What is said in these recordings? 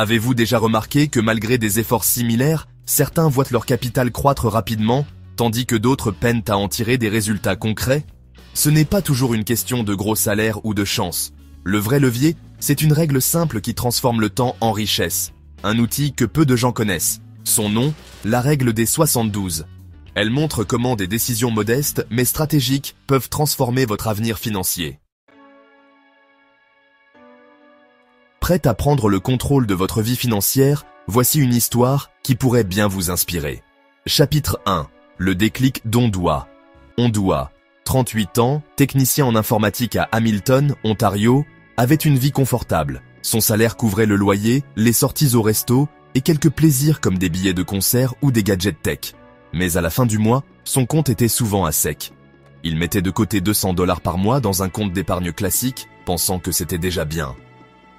Avez-vous déjà remarqué que malgré des efforts similaires, certains voient leur capital croître rapidement, tandis que d'autres peinent à en tirer des résultats concrets? Ce n'est pas toujours une question de gros salaire ou de chance. Le vrai levier, c'est une règle simple qui transforme le temps en richesse. Un outil que peu de gens connaissent. Son nom, la règle des 72. Elle montre comment des décisions modestes mais stratégiques peuvent transformer votre avenir financier. Prête à prendre le contrôle de votre vie financière, voici une histoire qui pourrait bien vous inspirer. Chapitre 1. Le déclic d'Ondoa. Ondoa, 38 ans, technicien en informatique à Hamilton, Ontario, avait une vie confortable. Son salaire couvrait le loyer, les sorties au resto et quelques plaisirs comme des billets de concert ou des gadgets tech. Mais à la fin du mois, son compte était souvent à sec. Il mettait de côté 200 $ par mois dans un compte d'épargne classique, pensant que c'était déjà bien.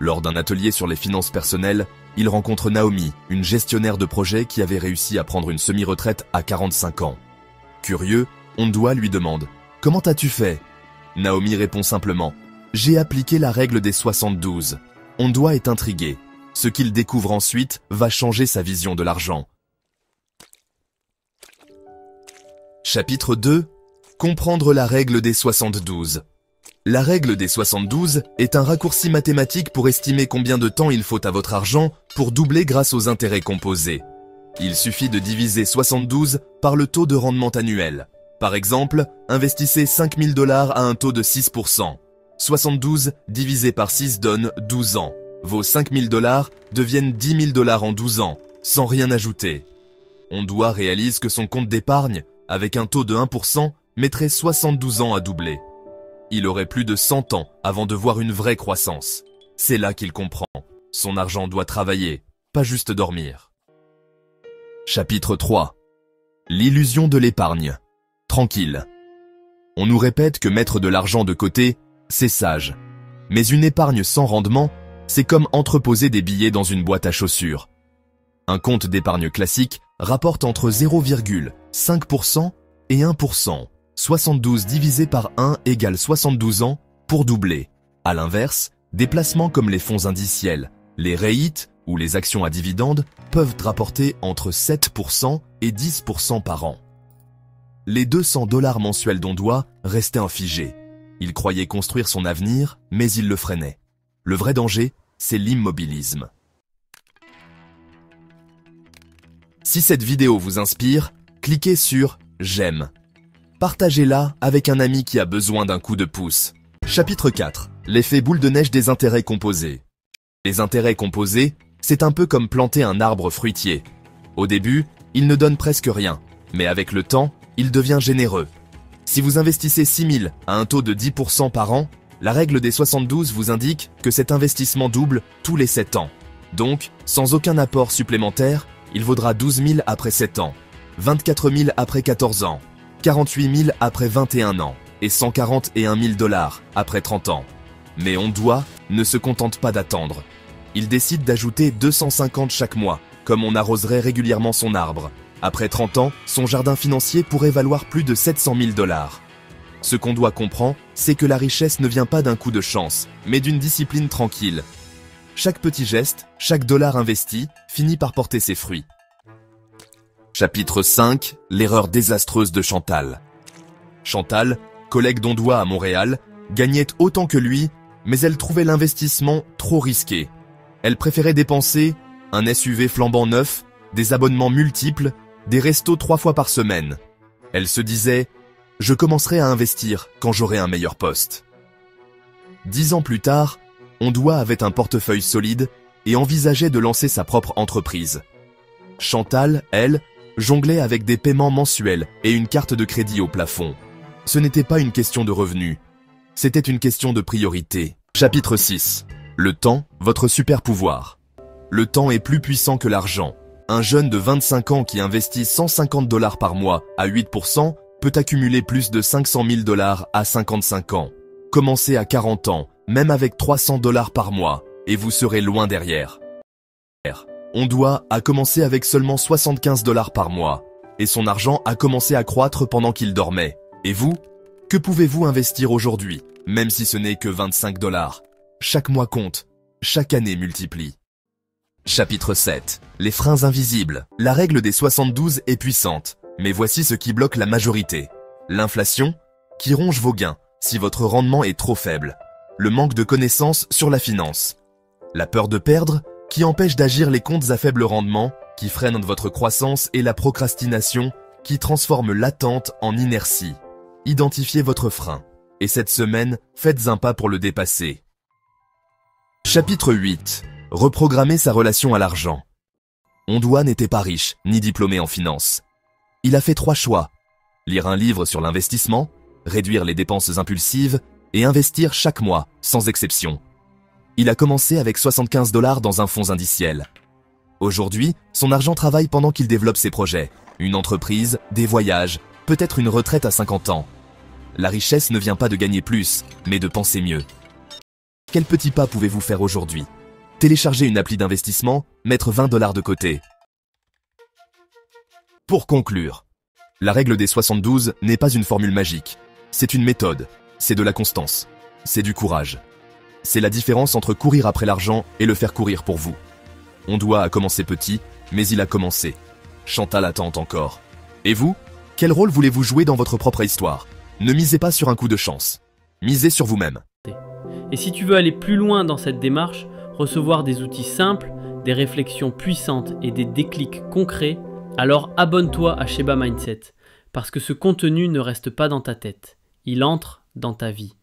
Lors d'un atelier sur les finances personnelles, il rencontre Naomi, une gestionnaire de projet qui avait réussi à prendre une semi-retraite à 45 ans. Curieux, Ondoa lui demande « Comment as-tu fait ?» Naomi répond simplement « J'ai appliqué la règle des 72 ». Ondoa est intrigué. Ce qu'il découvre ensuite va changer sa vision de l'argent. Chapitre 2. Comprendre la règle des 72. La règle des 72 est un raccourci mathématique pour estimer combien de temps il faut à votre argent pour doubler grâce aux intérêts composés. Il suffit de diviser 72 par le taux de rendement annuel. Par exemple, investissez 5 000 $ à un taux de 6%. 72 divisé par 6 donne 12 ans. Vos 5 000 $ deviennent 10 000 $ en 12 ans, sans rien ajouter. Ondoa réalise que son compte d'épargne, avec un taux de 1%, mettrait 72 ans à doubler. Il aurait plus de 100 ans avant de voir une vraie croissance. C'est là qu'il comprend. Son argent doit travailler, pas juste dormir. Chapitre 3. L'illusion de l'épargne. Tranquille. On nous répète que mettre de l'argent de côté, c'est sage. Mais une épargne sans rendement, c'est comme entreposer des billets dans une boîte à chaussures. Un compte d'épargne classique rapporte entre 0,5% et 1%. 72 divisé par 1 égale 72 ans pour doubler. À l'inverse, des placements comme les fonds indiciels, les REIT ou les actions à dividendes peuvent rapporter entre 7% et 10% par an. Les 200 $ mensuels d'Ondoa restaient figés. Il croyait construire son avenir, mais il le freinait. Le vrai danger, c'est l'immobilisme. Si cette vidéo vous inspire, cliquez sur « J'aime ». Partagez-la avec un ami qui a besoin d'un coup de pouce. Chapitre 4. L'effet boule de neige des intérêts composés. Les intérêts composés, c'est un peu comme planter un arbre fruitier. Au début, il ne donne presque rien, mais avec le temps, il devient généreux. Si vous investissez 6 000 à un taux de 10% par an, la règle des 72 vous indique que cet investissement double tous les 7 ans. Donc, sans aucun apport supplémentaire, il vaudra 12 000 après 7 ans, 24 000 après 14 ans, 48 000 après 21 ans et 141 000 $ après 30 ans. Mais Ondoa ne se contente pas d'attendre. Il décide d'ajouter 250 chaque mois, comme on arroserait régulièrement son arbre. Après 30 ans, son jardin financier pourrait valoir plus de 700 000 $. Ce qu'Ondoa comprend, c'est que la richesse ne vient pas d'un coup de chance, mais d'une discipline tranquille. Chaque petit geste, chaque dollar investi, finit par porter ses fruits. Chapitre 5. L'erreur désastreuse de Chantal. Chantal, collègue d'Ondoa à Montréal, gagnait autant que lui, mais elle trouvait l'investissement trop risqué. Elle préférait dépenser un SUV flambant neuf, des abonnements multiples, des restos 3 fois par semaine. Elle se disait « Je commencerai à investir quand j'aurai un meilleur poste ». 10 ans plus tard, Ondoa avait un portefeuille solide et envisageait de lancer sa propre entreprise. Chantal, elle, jonglait avec des paiements mensuels et une carte de crédit au plafond. Ce n'était pas une question de revenus, c'était une question de priorité. Chapitre 6. Le temps, votre super pouvoir. Le temps est plus puissant que l'argent. Un jeune de 25 ans qui investit 150 $ par mois à 8% peut accumuler plus de 500 000 $ à 55 ans. Commencez à 40 ans, même avec 300 $ par mois, et vous serez loin derrière. Ondoa a commencé avec seulement 75 $ par mois, et son argent a commencé à croître pendant qu'il dormait. Et vous? Que pouvez-vous investir aujourd'hui, même si ce n'est que 25 $? Chaque mois compte, chaque année multiplie. Chapitre 7. Les freins invisibles. La règle des 72 est puissante, mais voici ce qui bloque la majorité. L'inflation, qui ronge vos gains si votre rendement est trop faible. Le manque de connaissances sur la finance. La peur de perdre, qui empêche d'agir les comptes à faible rendement, qui freinent votre croissance, et la procrastination, qui transforme l'attente en inertie. Identifiez votre frein, et cette semaine, faites un pas pour le dépasser. Chapitre 8. Reprogrammer sa relation à l'argent. Ondoa n'était pas riche, ni diplômé en finance. Il a fait 3 choix. Lire un livre sur l'investissement, réduire les dépenses impulsives, et investir chaque mois, sans exception. Il a commencé avec 75 $ dans un fonds indiciel. Aujourd'hui, son argent travaille pendant qu'il développe ses projets. Une entreprise, des voyages, peut-être une retraite à 50 ans. La richesse ne vient pas de gagner plus, mais de penser mieux. Quel petit pas pouvez-vous faire aujourd'hui? Télécharger une appli d'investissement, mettre 20 $ de côté. Pour conclure, la règle des 72 n'est pas une formule magique. C'est une méthode, c'est de la constance, c'est du courage. C'est la différence entre courir après l'argent et le faire courir pour vous. Ondoa a commencé petit, mais il a commencé. Chantal attend encore. Et vous? Quel rôle voulez-vous jouer dans votre propre histoire? Ne misez pas sur un coup de chance. Misez sur vous-même. Et si tu veux aller plus loin dans cette démarche, recevoir des outils simples, des réflexions puissantes et des déclics concrets, alors abonne-toi à Sheba Mindset, parce que ce contenu ne reste pas dans ta tête, il entre dans ta vie.